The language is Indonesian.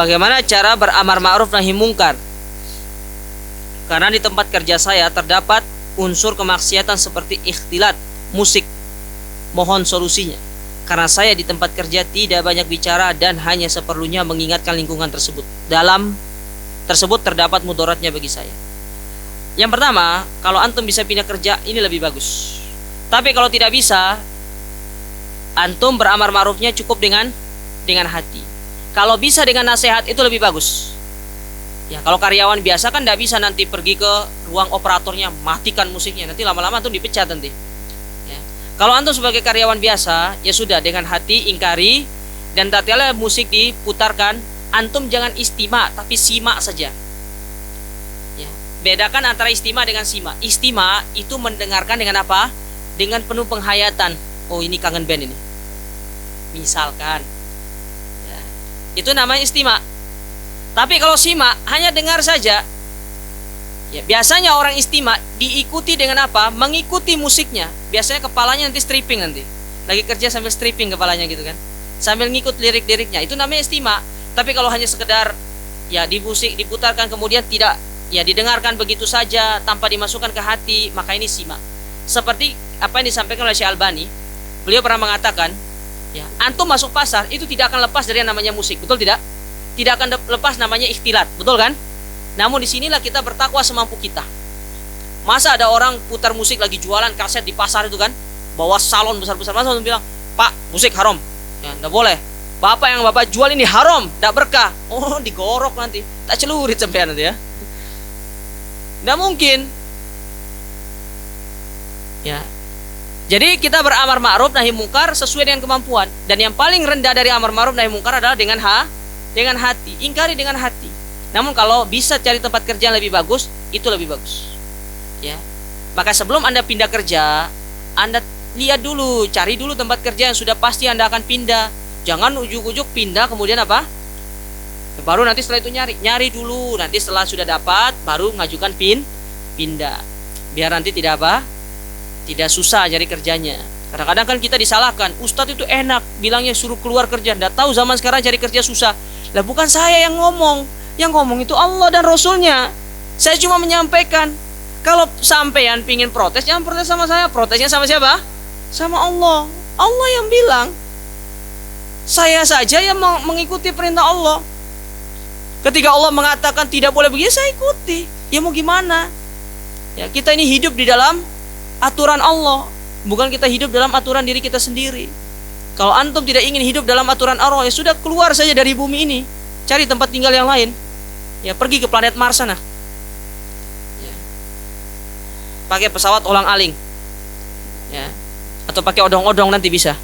bagaimana cara beramar ma'ruf nahi mungkar. Karena di tempat kerja saya terdapat unsur kemaksiatan seperti ikhtilat, musik. Mohon solusinya. Karena saya di tempat kerja tidak banyak bicara dan hanya seperlunya mengingatkan lingkungan tersebut. Dalam tersebut terdapat mudaratnya bagi saya. Yang pertama, kalau antum bisa pindah kerja, ini lebih bagus. Tapi kalau tidak bisa, antum beramar ma'rufnya cukup dengan hati. Kalau bisa dengan nasihat, itu lebih bagus. Ya, kalau karyawan biasa kan tidak bisa nanti pergi ke ruang operatornya, matikan musiknya, nanti lama-lama antum dipecat nanti. Ya. Kalau antum sebagai karyawan biasa, ya sudah dengan hati ingkari, dan tatkala musik diputarkan, antum jangan istima tapi simak saja. Ya. Bedakan antara istima dengan simak. Istima itu mendengarkan dengan apa? Dengan penuh penghayatan. Oh, ini kangen band ini, misalkan. Ya. Itu namanya istima. Tapi kalau simak, hanya dengar saja. Ya, biasanya orang istima diikuti dengan apa? Mengikuti musiknya. Biasanya kepalanya nanti stripping nanti. Lagi kerja sambil stripping kepalanya gitu kan. Sambil ngikut lirik-liriknya. Itu namanya istima. Tapi kalau hanya sekedar ya di musik diputarkan kemudian tidak ya didengarkan begitu saja tanpa dimasukkan ke hati, maka ini simak. Seperti apa yang disampaikan oleh Syekh Albani. Beliau pernah mengatakan, ya, antum masuk pasar itu tidak akan lepas dari yang namanya musik. Betul tidak? Tidak akan lepas namanya ikhtilat, betul kan? Namun disinilah kita bertakwa semampu kita. Masa ada orang putar musik lagi jualan kaset di pasar itu kan, bawa salon besar-besar, masa orang bilang, Pak, musik haram, ya tidak boleh. Bapak yang bapak jual ini haram, tidak berkah. Oh, digorok nanti, tak celurit sampai nanti ya. Tidak mungkin. Ya. Jadi kita beramar ma'ruf nahi mungkar sesuai dengan kemampuan. Dan yang paling rendah dari amar ma'ruf nahi mungkar adalah dengan hati, ingkari dengan hati. Namun kalau bisa cari tempat kerja yang lebih bagus, itu lebih bagus. Ya. Maka sebelum Anda pindah kerja, Anda lihat dulu, cari dulu tempat kerja yang sudah pasti Anda akan pindah. Jangan ujuk-ujuk pindah kemudian apa? Baru nanti setelah itu nyari dulu. Nanti setelah sudah dapat, baru ngajukan pindah. Biar nanti tidak apa? Tidak susah cari kerjanya. Kadang-kadang kan kita disalahkan, Ustadz itu enak, bilangnya suruh keluar kerja. Tidak tahu zaman sekarang cari kerja susah. Lah bukan saya yang ngomong itu Allah dan Rasulnya. Saya cuma menyampaikan. Kalau sampean pingin protes, jangan protes sama saya. Protesnya sama siapa? Sama Allah. Allah yang bilang. Saya saja yang mengikuti perintah Allah. Ketika Allah mengatakan tidak boleh begini, saya ikuti. Ya mau gimana? Ya, kita ini hidup di dalam aturan Allah, bukan kita hidup dalam aturan diri kita sendiri. Kalau antum tidak ingin hidup dalam aturan Allah, ya sudah keluar saja dari bumi ini, cari tempat tinggal yang lain. Ya, pergi ke planet Mars sana. Ya. Pakai pesawat olang-aling. Ya. Atau pakai odong-odong nanti bisa.